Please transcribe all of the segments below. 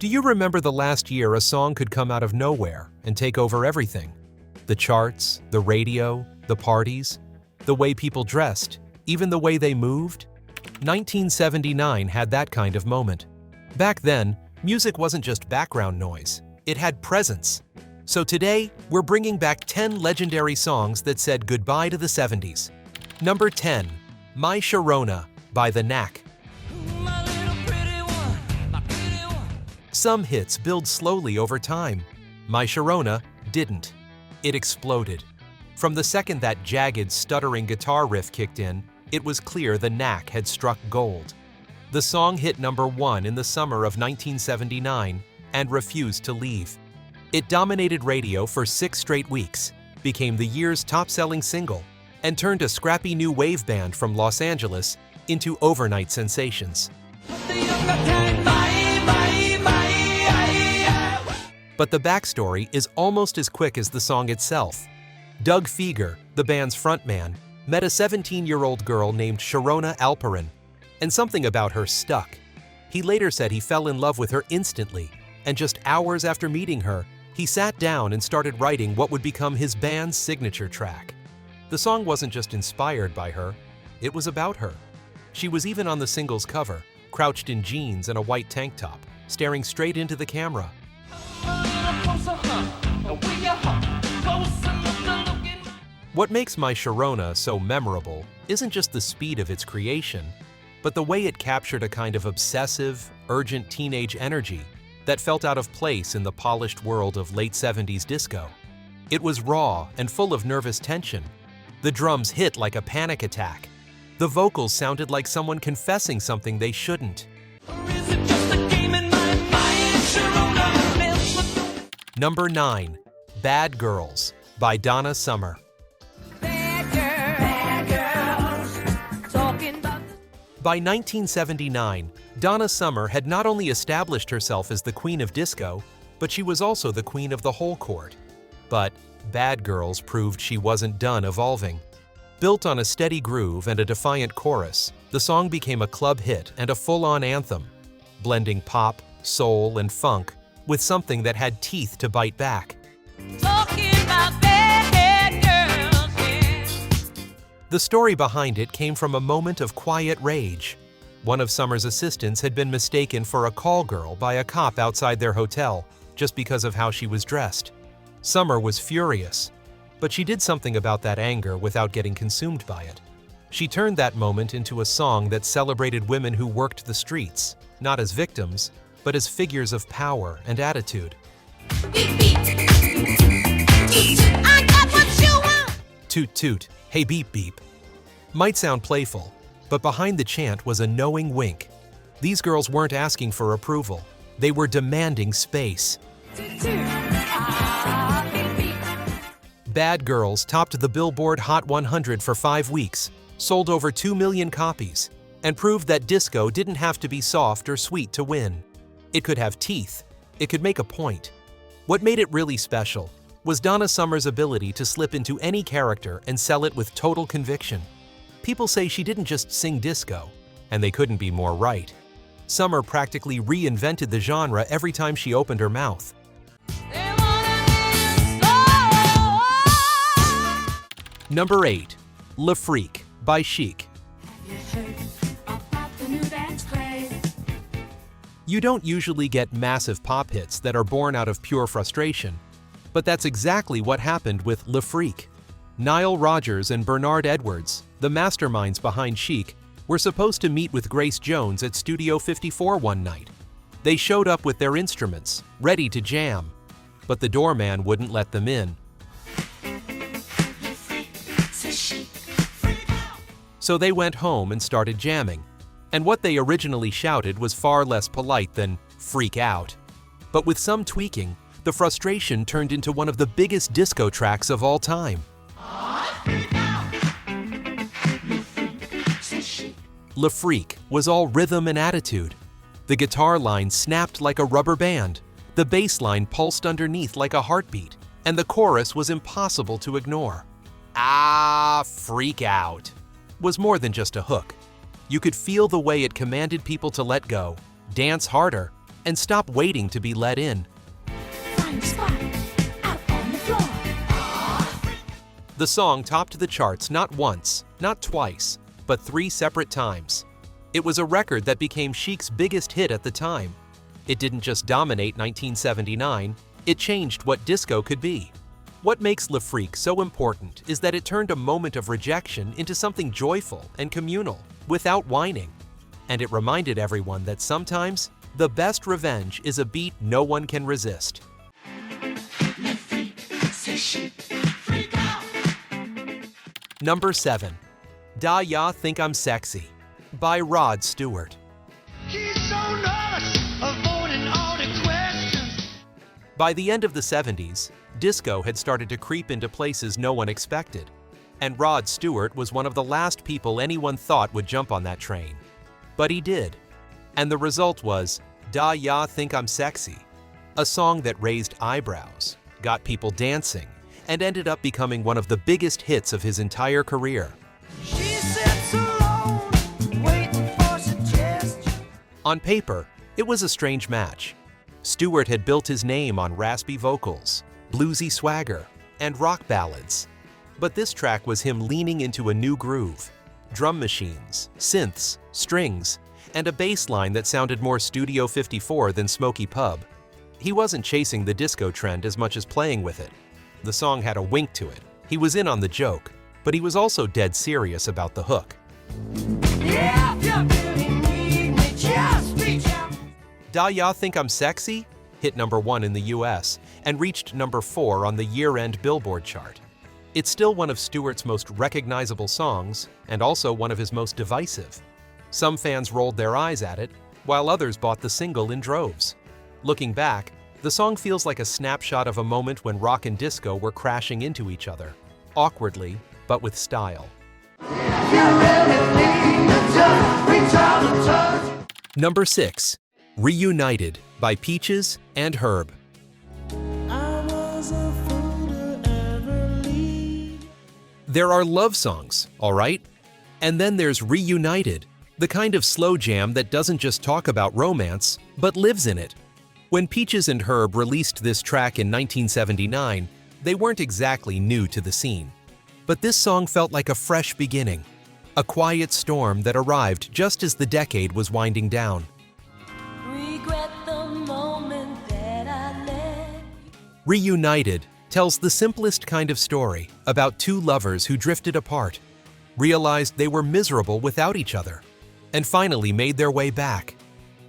Do you remember the last year a song could come out of nowhere and take over everything? The charts, the radio, the parties, the way people dressed, even the way they moved? 1979 had that kind of moment. Back then, music wasn't just background noise, it had presence. So today, we're bringing back 10 legendary songs that said goodbye to the 70s. Number 10, My Sharona by The Knack. Some hits build slowly over time. My Sharona didn't. It exploded. From the second that jagged, stuttering guitar riff kicked in, it was clear The Knack had struck gold. The song hit number 1 in the summer of 1979 and refused to leave. It dominated radio for 6 straight weeks, became the year's top-selling single, and turned a scrappy new wave band from Los Angeles into overnight sensations. But the backstory is almost as quick as the song itself. Doug Fieger, the band's frontman, met a 17-year-old girl named Sharona Alperin, and something about her stuck. He later said he fell in love with her instantly, and just hours after meeting her, he sat down and started writing what would become his band's signature track. The song wasn't just inspired by her, it was about her. She was even on the single's cover, crouched in jeans and a white tank top, staring straight into the camera. What makes My Sharona so memorable isn't just the speed of its creation, but the way it captured a kind of obsessive, urgent teenage energy that felt out of place in the polished world of late 70s disco. It was raw and full of nervous tension. The drums hit like a panic attack. The vocals sounded like someone confessing something they shouldn't. Number 9, Bad Girls by Donna Summer. By 1979, Donna Summer had not only established herself as the queen of disco, but she was also the queen of the whole court. But Bad Girls proved she wasn't done evolving. Built on a steady groove and a defiant chorus, the song became a club hit and a full-on anthem, blending pop, soul, and funk with something that had teeth to bite back. The story behind it came from a moment of quiet rage. One of Summer's assistants had been mistaken for a call girl by a cop outside their hotel just because of how she was dressed. Summer was furious, but she did something about that anger without getting consumed by it. She turned that moment into a song that celebrated women who worked the streets, not as victims, but as figures of power and attitude. Beep, beep. Toot, toot, I got what you want. Toot toot, hey beep beep. Might sound playful, but behind the chant was a knowing wink. These girls weren't asking for approval. They were demanding space. Toot, toot. Ah, beep, beep. Bad Girls topped the Billboard Hot 100 for 5 weeks, sold over 2 million copies, and proved that disco didn't have to be soft or sweet to win. It could have teeth. It could make a point. What made it really special was Donna Summer's ability to slip into any character and sell it with total conviction. People say she didn't just sing disco, and they couldn't be more right. Summer practically reinvented the genre every time she opened her mouth. Number 8, Le Freak by Chic. You don't usually get massive pop hits that are born out of pure frustration, but that's exactly what happened with Le Freak. Nile Rodgers and Bernard Edwards, the masterminds behind Chic, were supposed to meet with Grace Jones at Studio 54 one night. They showed up with their instruments, ready to jam, but the doorman wouldn't let them in. So they went home and started jamming. And what they originally shouted was far less polite than "freak out." But with some tweaking, the frustration turned into one of the biggest disco tracks of all time. Le Freak was all rhythm and attitude. The guitar line snapped like a rubber band, the bass line pulsed underneath like a heartbeat, and the chorus was impossible to ignore. "Ah, freak out" was more than just a hook. You could feel the way it commanded people to let go, dance harder, and stop waiting to be let in. Find a spot out on the floor. The song topped the charts not once, not twice, but 3 separate times. It was a record that became Chic's biggest hit at the time. It didn't just dominate 1979, it changed what disco could be. What makes Le Freak so important is that it turned a moment of rejection into something joyful and communal, without whining. And it reminded everyone that sometimes, the best revenge is a beat no one can resist. Number 7. Da Ya Think I'm Sexy by Rod Stewart. By the end of the 70s, disco had started to creep into places no one expected, and Rod Stewart was one of the last people anyone thought would jump on that train. But he did, and the result was Da Ya Think I'm Sexy, a song that raised eyebrows, got people dancing, and ended up becoming one of the biggest hits of his entire career. On paper, it was a strange match. Stewart had built his name on raspy vocals, bluesy swagger, and rock ballads. But this track was him leaning into a new groove. Drum machines, synths, strings, and a bass line that sounded more Studio 54 than Smoky Pub. He wasn't chasing the disco trend as much as playing with it. The song had a wink to it. He was in on the joke, but he was also dead serious about the hook. Da Ya Think I'm Sexy hit number 1 in the US and reached number 4 on the year-end Billboard chart. It's still one of Stewart's most recognizable songs and also one of his most divisive. Some fans rolled their eyes at it, while others bought the single in droves. Looking back, the song feels like a snapshot of a moment when rock and disco were crashing into each other, awkwardly, but with style. Number 6. Reunited by Peaches and Herb. There are love songs, all right? And then there's Reunited, the kind of slow jam that doesn't just talk about romance, but lives in it. When Peaches and Herb released this track in 1979, they weren't exactly new to the scene. But this song felt like a fresh beginning, a quiet storm that arrived just as the decade was winding down. Reunited tells the simplest kind of story about two lovers who drifted apart, realized they were miserable without each other, and finally made their way back.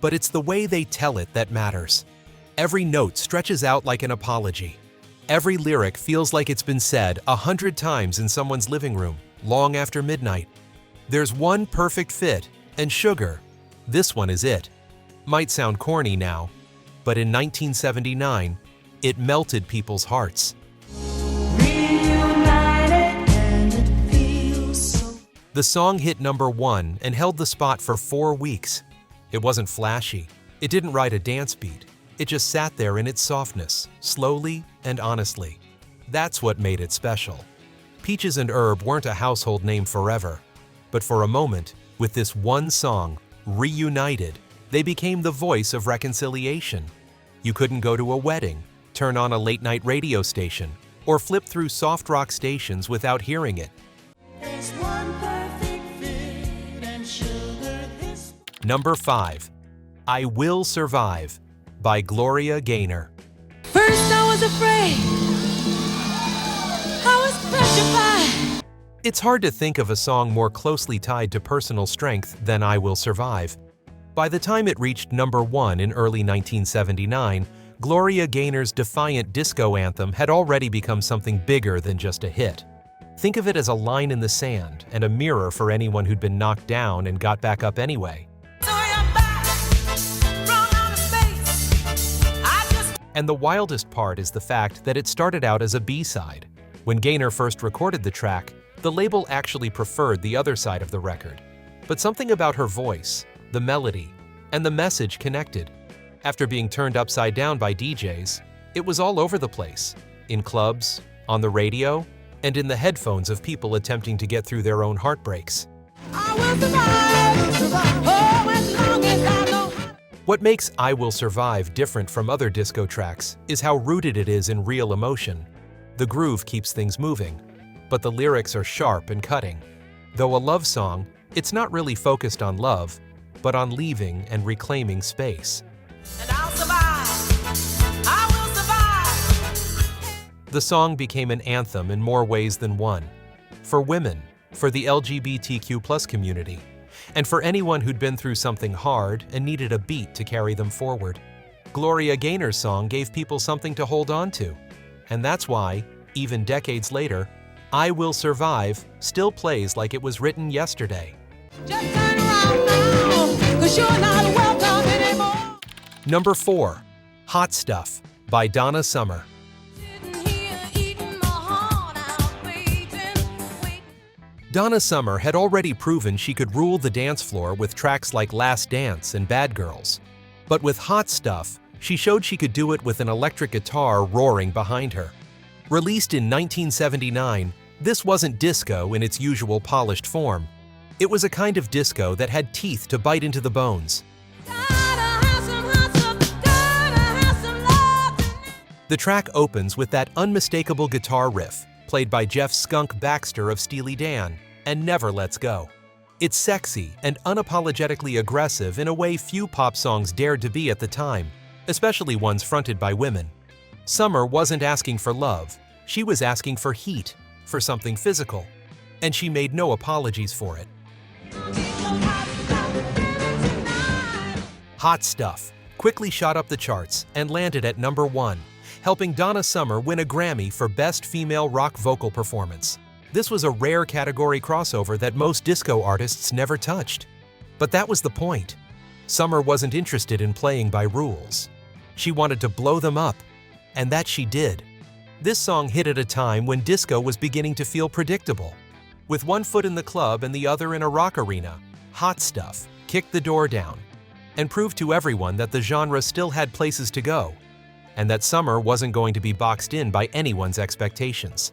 But it's the way they tell it that matters. Every note stretches out like an apology. Every lyric feels like it's been said 100 times in someone's living room, long after midnight. There's one perfect fit, and sugar, this one is it. Might sound corny now, but in 1979, it melted people's hearts. The song hit number 1 and held the spot for 4 weeks. It wasn't flashy. It didn't ride a dance beat. It just sat there in its softness, slowly and honestly. That's what made it special. Peaches and Herb weren't a household name forever, but for a moment, with this one song, Reunited, they became the voice of reconciliation. You couldn't go to a wedding, turn on a late-night radio station, or flip through soft rock stations without hearing it. Number 5. I Will Survive by Gloria Gaynor. First I was afraid, I was petrified. It's hard to think of a song more closely tied to personal strength than I Will Survive. By the time it reached number 1 in early 1979, Gloria Gaynor's defiant disco anthem had already become something bigger than just a hit. Think of it as a line in the sand and a mirror for anyone who'd been knocked down and got back up anyway. And the wildest part is the fact that it started out as a B-side. When Gaynor first recorded the track, the label actually preferred the other side of the record. But something about her voice, the melody, and the message connected. After being turned upside down by DJs, it was all over the place, in clubs, on the radio, and in the headphones of people attempting to get through their own heartbreaks. I will survive, oh, as long as I know. What makes I Will Survive different from other disco tracks is how rooted it is in real emotion. The groove keeps things moving, but the lyrics are sharp and cutting. Though a love song, it's not really focused on love, but on leaving and reclaiming space. And I'll survive. I will survive. The song became an anthem in more ways than one. For women, for the LGBTQ+ community, and for anyone who'd been through something hard and needed a beat to carry them forward. Gloria Gaynor's song gave people something to hold on to. And that's why, even decades later, I Will Survive still plays like it was written yesterday. Just turn around now, 'cause you're not welcome anymore. Number 4, Hot Stuff by Donna Summer. Sitting here eating my heart out, waiting. Donna Summer had already proven she could rule the dance floor with tracks like Last Dance and Bad Girls. But with Hot Stuff, she showed she could do it with an electric guitar roaring behind her. Released in 1979, this wasn't disco in its usual polished form. It was a kind of disco that had teeth to bite into the bones. The track opens with that unmistakable guitar riff, played by Jeff "Skunk" Baxter of Steely Dan, and never lets go. It's sexy and unapologetically aggressive in a way few pop songs dared to be at the time, especially ones fronted by women. Summer wasn't asking for love, she was asking for heat, for something physical, and she made no apologies for it. Hot Stuff quickly shot up the charts and landed at number 1, helping Donna Summer win a Grammy for Best Female Rock Vocal Performance. This was a rare category crossover that most disco artists never touched. But that was the point. Summer wasn't interested in playing by rules. She wanted to blow them up, and that she did. This song hit at a time when disco was beginning to feel predictable. With one foot in the club and the other in a rock arena, Hot Stuff kicked the door down and proved to everyone that the genre still had places to go, and that Summer wasn't going to be boxed in by anyone's expectations.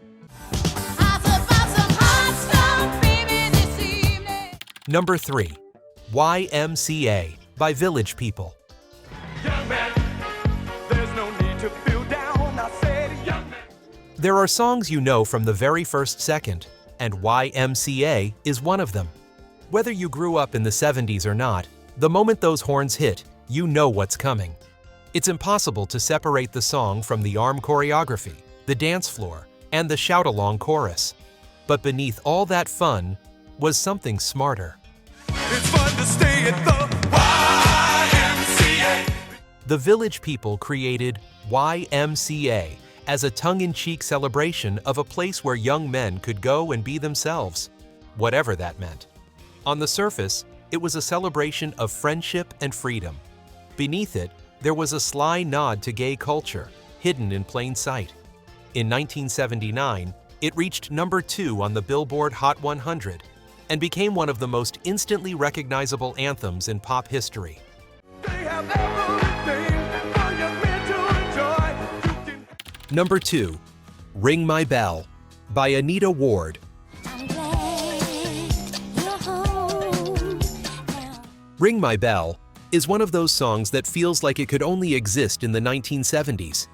Number 3, YMCA by Village People. Young man, there's no need to feel down. I said, young man. There are songs you know from the very first second, and YMCA is one of them. Whether you grew up in the 70s or not, the moment those horns hit, you know what's coming. It's impossible to separate the song from the arm choreography, the dance floor, and the shout-along chorus. But beneath all that fun was something smarter. It's fun to stay at the YMCA. The Village People created YMCA as a tongue-in-cheek celebration of a place where young men could go and be themselves, whatever that meant. On the surface, it was a celebration of friendship and freedom. Beneath it, there was a sly nod to gay culture, hidden in plain sight. In 1979, it reached number 2 on the Billboard Hot 100 and became one of the most instantly recognizable anthems in pop history. They have everything for young men to enjoy. You can Number 2, Ring My Bell by Anita Ward. I'm glad you're home now. Ring My Bell is one of those songs that feels like it could only exist in the 1970s.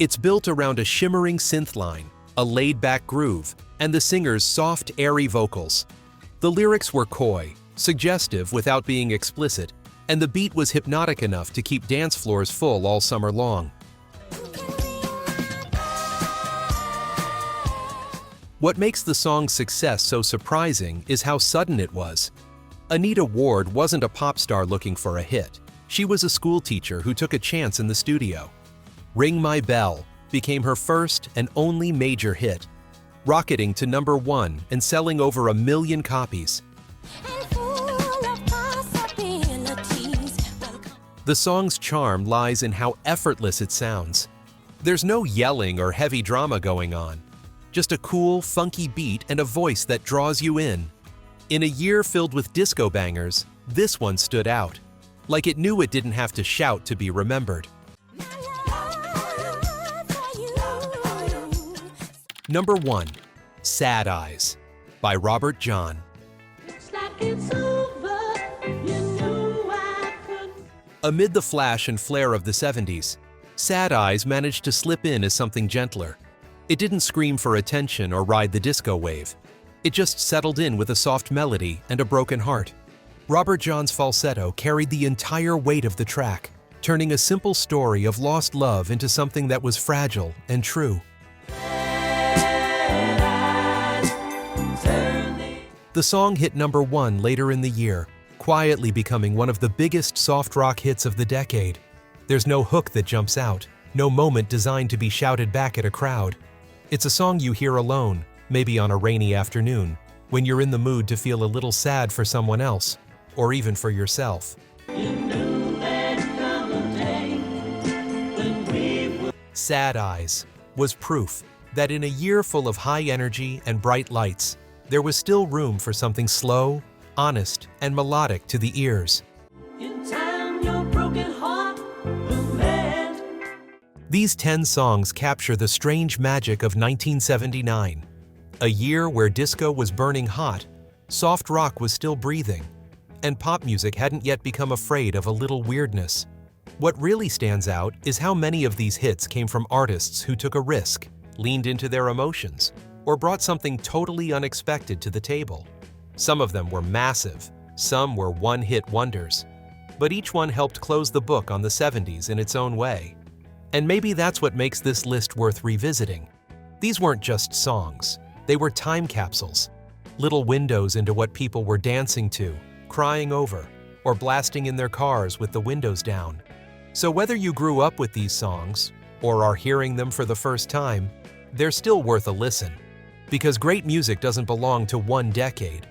It's built around a shimmering synth line, a laid-back groove, and the singer's soft, airy vocals. The lyrics were coy, suggestive without being explicit, and the beat was hypnotic enough to keep dance floors full all summer long. What makes the song's success so surprising is how sudden it was. Anita Ward wasn't a pop star looking for a hit. She was a school teacher who took a chance in the studio. Ring My Bell became her first and only major hit, rocketing to number 1 and selling over 1 million copies. And full of possibilities. Welcome. The song's charm lies in how effortless it sounds. There's no yelling or heavy drama going on, just a cool, funky beat and a voice that draws you in. In a year filled with disco bangers, this one stood out, like it knew it didn't have to shout to be remembered. Number 1, Sad Eyes by Robert John. Looks like it's over. You knew I couldn't. Amid the flash and flare of the 70s, Sad Eyes managed to slip in as something gentler. It didn't scream for attention or ride the disco wave. It just settled in with a soft melody and a broken heart. Robert John's falsetto carried the entire weight of the track, turning a simple story of lost love into something that was fragile and true. The song hit #1 later in the year, quietly becoming one of the biggest soft rock hits of the decade. There's no hook that jumps out, no moment designed to be shouted back at a crowd. It's a song you hear alone, maybe on a rainy afternoon, when you're in the mood to feel a little sad for someone else, or even for yourself. Sad Eyes was proof that in a year full of high energy and bright lights, there was still room for something slow, honest, and melodic to the ears. In time, your broken heart will mend. These 10 songs capture the strange magic of 1979, a year where disco was burning hot, soft rock was still breathing, and pop music hadn't yet become afraid of a little weirdness. What really stands out is how many of these hits came from artists who took a risk, leaned into their emotions, or brought something totally unexpected to the table. Some of them were massive, some were one-hit wonders, but each one helped close the book on the 70s in its own way. And maybe that's what makes this list worth revisiting. These weren't just songs, they were time capsules, little windows into what people were dancing to, crying over, or blasting in their cars with the windows down. So whether you grew up with these songs, or are hearing them for the first time, they're still worth a listen. Because great music doesn't belong to one decade.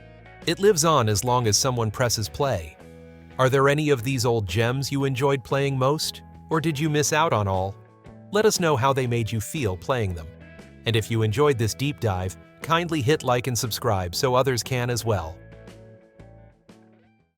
It lives on as long as someone presses play. Are there any of these old gems you enjoyed playing most, or did you miss out on all? Let us know how they made you feel playing them. And if you enjoyed this deep dive, kindly hit like and subscribe so others can as well.